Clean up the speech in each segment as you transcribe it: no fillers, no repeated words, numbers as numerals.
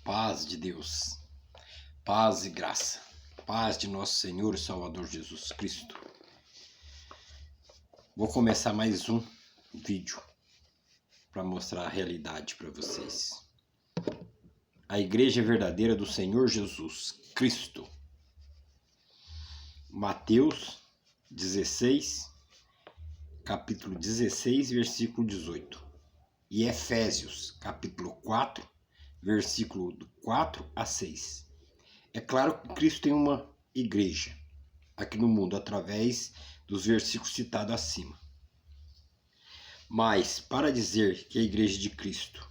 Paz de Deus, paz e graça, paz de nosso Senhor e Salvador Jesus Cristo. Vou começar mais um vídeo para mostrar a realidade para vocês. A Igreja Verdadeira do Senhor Jesus Cristo. Mateus 16, capítulo 16, versículo 18. E Efésios, capítulo 4, versículo do 4 a 6. É claro que Cristo tem uma igreja aqui no mundo, através dos versículos citados acima. Mas, para dizer que a igreja de Cristo,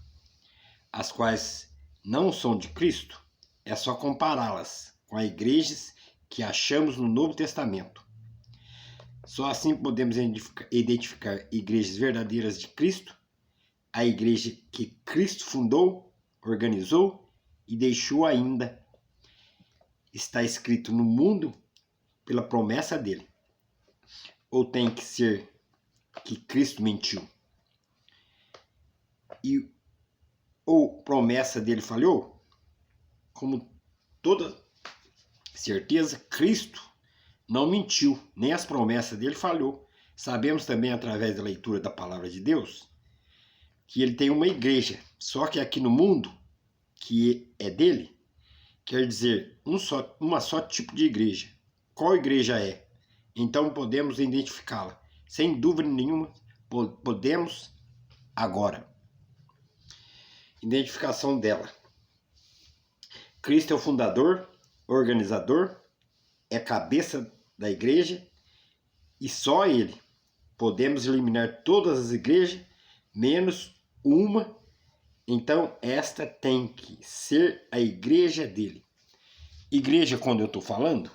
as quais não são de Cristo, é só compará-las com as igrejas que achamos no Novo Testamento. Só assim podemos identificar igrejas verdadeiras de Cristo, a igreja que Cristo fundou, organizou e deixou ainda. Está escrito no mundo pela promessa dele. Ou tem que ser que Cristo mentiu? Ou promessa dele falhou? Como toda certeza, Cristo não mentiu, nem as promessas dele falhou. Sabemos também, através da leitura da palavra de Deus, que ele tem uma igreja, só que aqui no mundo, que é dele, quer dizer, uma só tipo de igreja. Qual igreja é? Então podemos identificá-la. Sem dúvida nenhuma, podemos agora. Identificação dela. Cristo é o fundador, organizador, é cabeça da igreja e só ele. Podemos eliminar todas as igrejas, menos uma. Então esta tem que ser a igreja dele. Igreja, quando eu estou falando,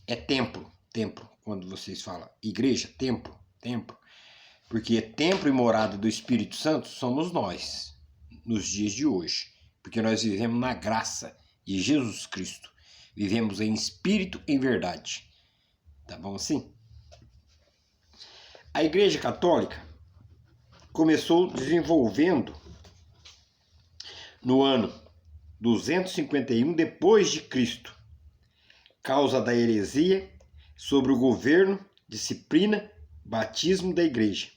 é templo. Templo, quando vocês falam igreja, templo. Porque templo e morada do Espírito Santo somos nós, nos dias de hoje. Porque nós vivemos na graça de Jesus Cristo. Vivemos em espírito e em verdade. Tá bom assim? A Igreja Católica começou desenvolvendo no ano 251 depois de Cristo, causa da heresia sobre o governo, disciplina, batismo da igreja.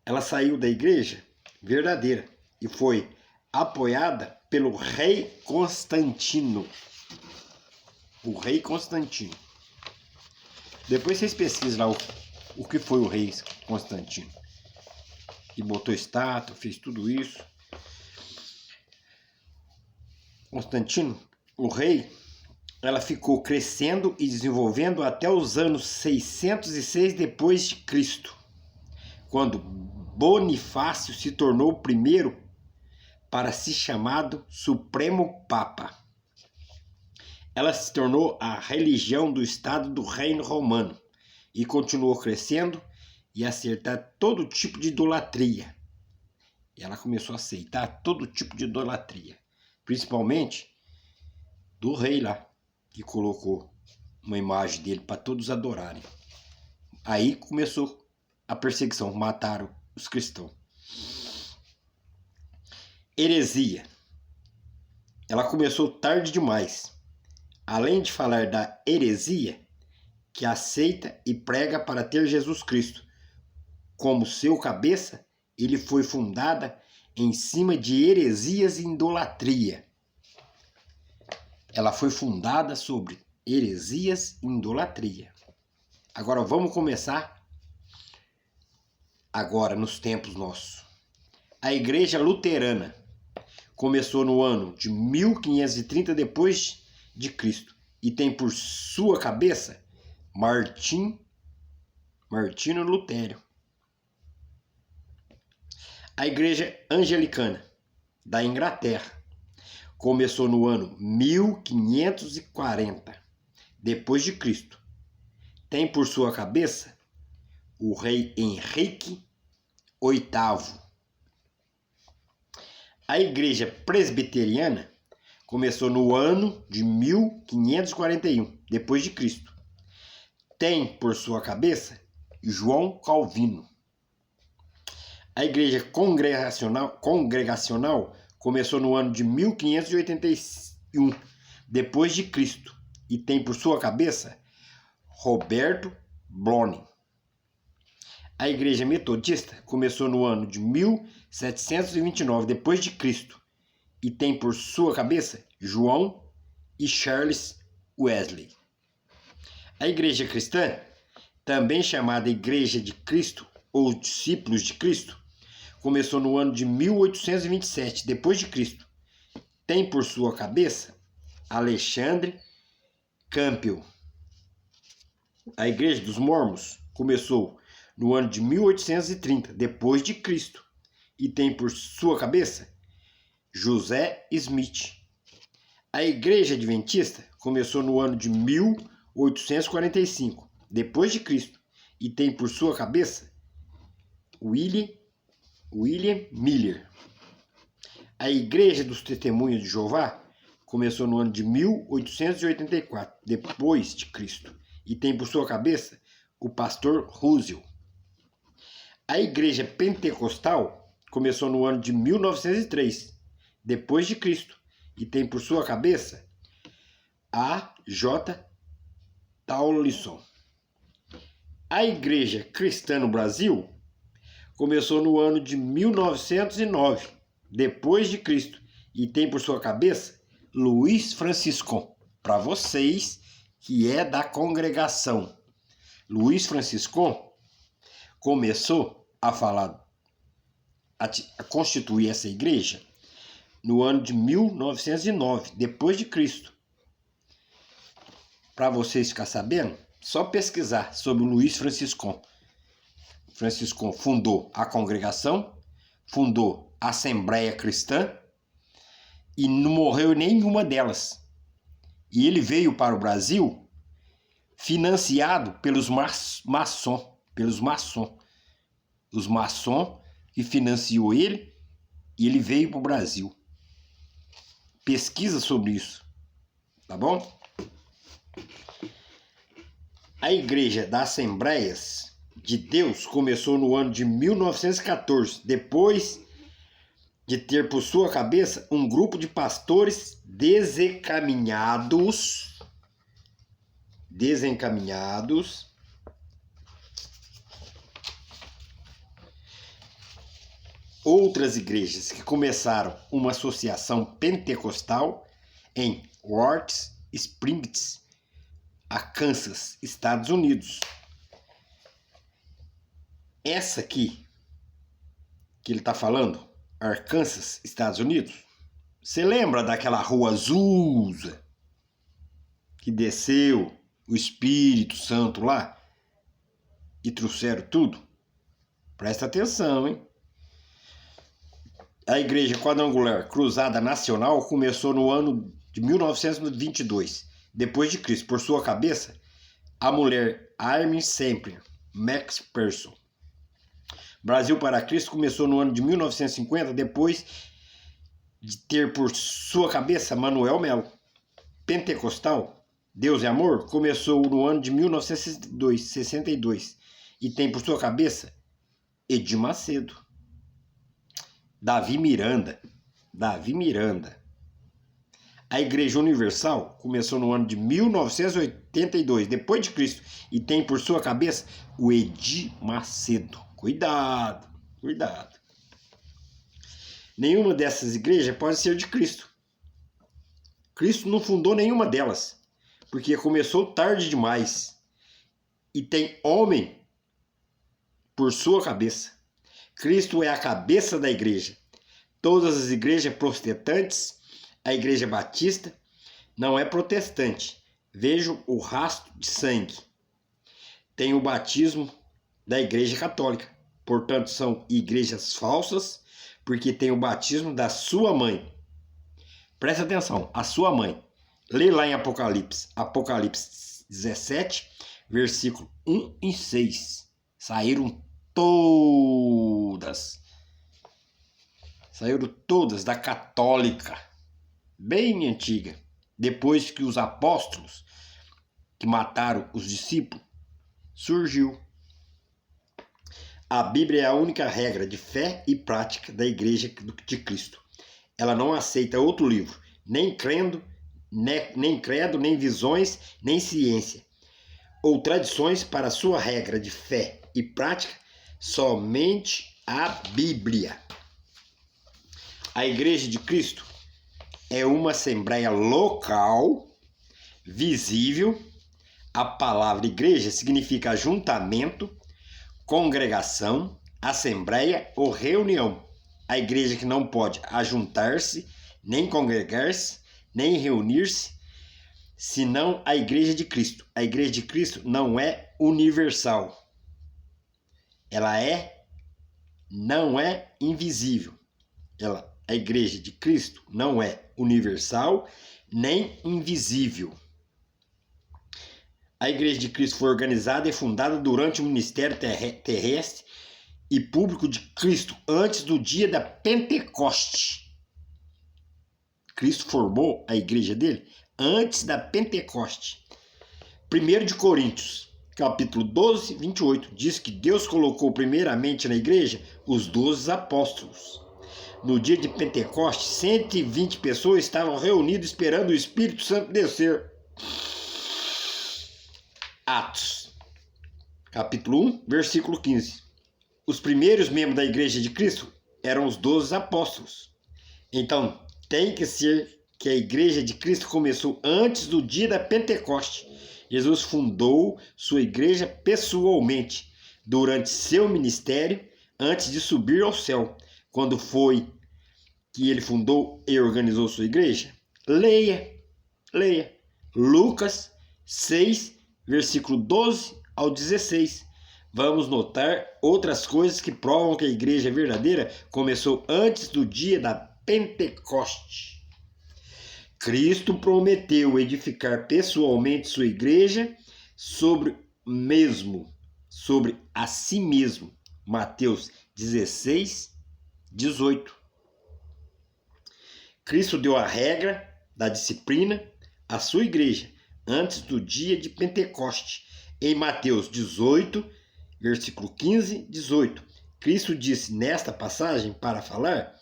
Ela saiu da igreja verdadeira e foi apoiada pelo rei Constantino. O rei Constantino. Depois vocês pesquisam lá o que foi o rei Constantino. E botou estátua, fez tudo isso. Constantino, o rei, ela ficou crescendo e desenvolvendo até os anos 606 depois de Cristo, quando Bonifácio se tornou o primeiro para ser chamado Supremo Papa. Ela se tornou a religião do Estado do Reino Romano e continuou crescendo e acertar todo tipo de idolatria. E ela começou a aceitar todo tipo de idolatria, principalmente do rei lá, que colocou uma imagem dele para todos adorarem. Aí começou a perseguição, mataram os cristãos. Heresia. Ela começou tarde demais. Além de falar da heresia, que aceita e prega para ter Jesus Cristo como seu cabeça, ele foi fundada em cima de heresias e idolatria. Ela foi fundada sobre heresias e idolatria. Agora vamos começar agora nos tempos nossos. A Igreja Luterana começou no ano de 1530 depois de Cristo e tem por sua cabeça Martinho Lutero. A Igreja Anglicana da Inglaterra começou no ano 1540 depois de Cristo. Tem por sua cabeça o rei Henrique VIII. A Igreja Presbiteriana começou no ano de 1541 depois de Cristo. Tem por sua cabeça João Calvino. A Igreja Congregacional começou no ano de 1581 depois de Cristo e tem por sua cabeça Roberto Blone. A Igreja Metodista começou no ano de 1729 depois de Cristo e tem por sua cabeça João e Charles Wesley. A Igreja Cristã, também chamada Igreja de Cristo ou Discípulos de Cristo, começou no ano de 1827 depois de Cristo. Tem por sua cabeça Alexandre Campbell. A Igreja dos Mormons começou no ano de 1830 depois de Cristo e tem por sua cabeça José Smith. A Igreja Adventista começou no ano de 1845 depois de Cristo e tem por sua cabeça William Miller. A Igreja dos Testemunhos de Jeová começou no ano de 1884 depois de Cristo e tem por sua cabeça o pastor Russell. A Igreja Pentecostal começou no ano de 1903 depois de Cristo e tem por sua cabeça A. J. Townsend. A Igreja Cristã no Brasil começou no ano de 1909 depois de Cristo e tem por sua cabeça Luiz Francisco. Para vocês que é da congregação, Luiz Francisco começou a constituir essa igreja no ano de 1909 depois de Cristo. Para vocês ficar sabendo, só pesquisar sobre o Luiz Francisco. Francisco fundou a congregação, fundou a Assembleia Cristã e não morreu em nenhuma delas. E ele veio para o Brasil financiado pelos maçons. Os maçons que financiou ele e ele veio para o Brasil. Pesquisa sobre isso, tá bom? A Igreja das Assembleias de Deus começou no ano de 1914, depois de ter por sua cabeça um grupo de pastores desencaminhados. Outras igrejas que começaram uma associação pentecostal em Warts Springs, Arkansas, Estados Unidos. Essa aqui que ele está falando, Arkansas, Estados Unidos, você lembra daquela rua Azusa que desceu o Espírito Santo lá e trouxeram tudo? Presta atenção, hein? A Igreja Quadrangular Cruzada Nacional começou no ano de 1922, depois de Cristo. Por sua cabeça, a mulher Armin Semper McPherson. Brasil para Cristo começou no ano de 1950, depois de ter por sua cabeça Manuel Melo. Pentecostal, Deus é Amor, começou no ano de 1962 e tem por sua cabeça Edir Macedo. Davi Miranda. A Igreja Universal começou no ano de 1982, depois de Cristo, e tem por sua cabeça o Edir Macedo. Cuidado. Nenhuma dessas igrejas pode ser de Cristo. Cristo não fundou nenhuma delas, porque começou tarde demais. E tem homem por sua cabeça. Cristo é a cabeça da igreja. Todas as igrejas protestantes, a Igreja Batista não é protestante. Vejo o rastro de sangue. Tem o batismo da Igreja Católica. Portanto, são igrejas falsas, porque tem o batismo da sua mãe. Presta atenção, a sua mãe. Lê lá em Apocalipse 17, versículo 1 e 6. Saíram todas da católica, bem antiga, depois que os apóstolos que mataram os discípulos surgiu. A Bíblia é a única regra de fé e prática da Igreja de Cristo. ela não aceita outro livro, nem credo, nem visões, nem ciência, ou tradições para sua regra de fé e prática, somente a Bíblia. A Igreja de Cristo é uma assembleia local, visível. A palavra igreja significa ajuntamento, congregação, assembleia ou reunião. A igreja que não pode ajuntar-se, nem congregar-se, nem reunir-se, senão a Igreja de Cristo. A Igreja de Cristo não é universal. Ela não é invisível. A Igreja de Cristo não é universal nem invisível. A Igreja de Cristo foi organizada e fundada durante o ministério terrestre e público de Cristo antes do dia da Pentecoste. Cristo formou a igreja dele antes da Pentecoste. 1 de Coríntios, capítulo 12, 28, diz que Deus colocou primeiramente na igreja os 12 apóstolos. No dia de Pentecoste, 120 pessoas estavam reunidas esperando o Espírito Santo descer. Atos, capítulo 1, versículo 15. Os primeiros membros da Igreja de Cristo eram os 12 apóstolos. Então, tem que ser que a Igreja de Cristo começou antes do dia da Pentecoste. Jesus fundou sua igreja pessoalmente durante seu ministério antes de subir ao céu. Quando foi que ele fundou e organizou sua igreja? Leia. Lucas 6, versículo 12 ao 16. Vamos notar outras coisas que provam que a igreja verdadeira começou antes do dia da Pentecoste. Cristo prometeu edificar pessoalmente sua igreja sobre a si mesmo. Mateus 16, 18. Cristo deu a regra da disciplina à sua igreja antes do dia de Pentecoste. Em Mateus 18, versículo 15, 18. Cristo disse nesta passagem para falar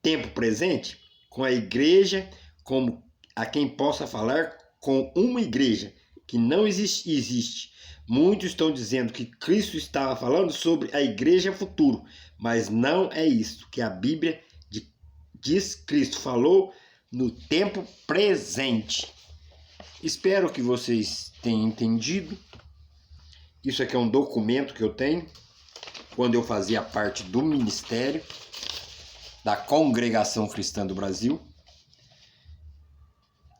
tempo presente com a igreja como a quem possa falar com uma igreja que não existe. Muitos estão dizendo que Cristo estava falando sobre a igreja futuro, mas não é isso que a Bíblia diz. Cristo falou no tempo presente. Espero que vocês tenham entendido. Isso aqui é um documento que eu tenho quando eu fazia parte do ministério da Congregação Cristã do Brasil.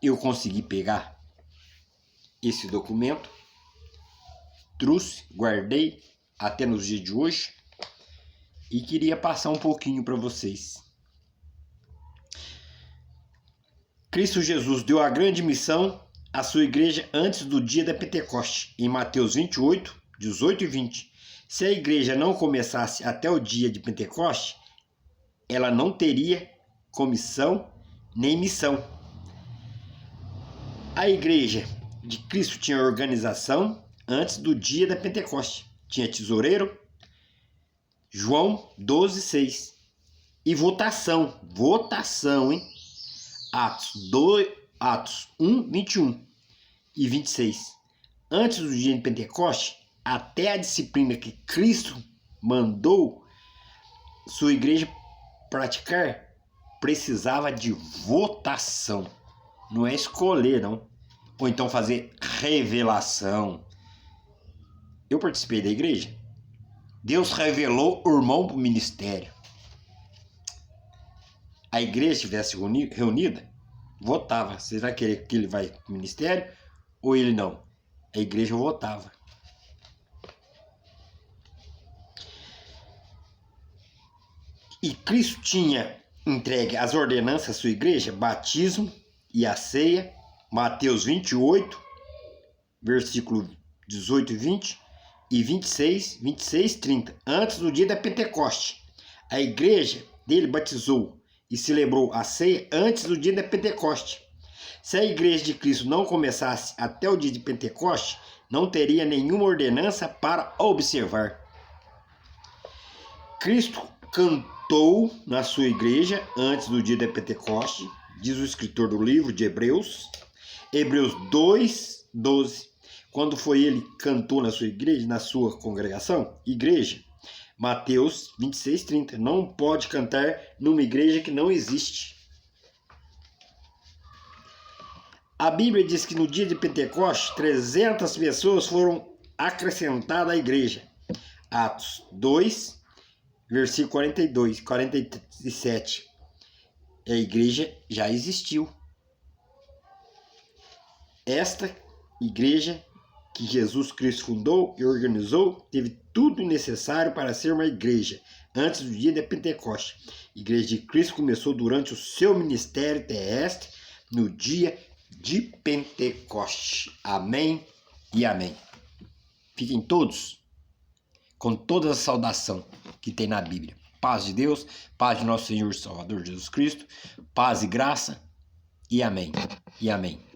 Eu consegui pegar esse documento, trouxe, guardei até nos dias de hoje e queria passar um pouquinho para vocês. Cristo Jesus deu a grande missão à sua igreja antes do dia da Pentecoste, em Mateus 28, 18 e 20. Se a igreja não começasse até o dia de Pentecoste, ela não teria comissão nem missão. A igreja de Cristo tinha organização antes do dia da Pentecoste. Tinha tesoureiro, João 12, 6. E votação, hein? Atos 1, 21 e 26. Antes do dia de Pentecoste, até a disciplina que Cristo mandou sua igreja praticar, precisava de votação. Não é escolher, não. Ou então fazer revelação. Eu participei da igreja. Deus revelou o irmão para o ministério. A igreja estivesse reunida, votava. Você vai querer que ele vai para o ministério ou ele não? A igreja votava. E Cristo tinha entregue as ordenanças à sua igreja, batismo e a ceia, Mateus 28, versículo 18 e 20, e 26, 30, antes do dia da Pentecoste. A igreja dele batizou e celebrou a ceia antes do dia da Pentecoste. Se a igreja de Cristo não começasse até o dia de Pentecoste, não teria nenhuma ordenança para observar. Cristo plantou na sua igreja antes do dia de Pentecoste, diz o escritor do livro de Hebreus 2:12. Quando foi ele que cantou na sua igreja, na sua congregação, igreja. Mateus 26:30. Não pode cantar numa igreja que não existe. A Bíblia diz que no dia de Pentecostes, 300 pessoas foram acrescentadas à igreja. Atos 2, versículo 42, 47. A igreja já existiu. Esta igreja que Jesus Cristo fundou e organizou teve tudo necessário para ser uma igreja antes do dia de Pentecostes. A igreja de Cristo começou durante o seu ministério terrestre no dia de Pentecoste. Amém e amém. Fiquem todos com toda a saudação que tem na Bíblia. Paz de Deus, paz de nosso Senhor e Salvador Jesus Cristo, paz e graça, e amém, e amém.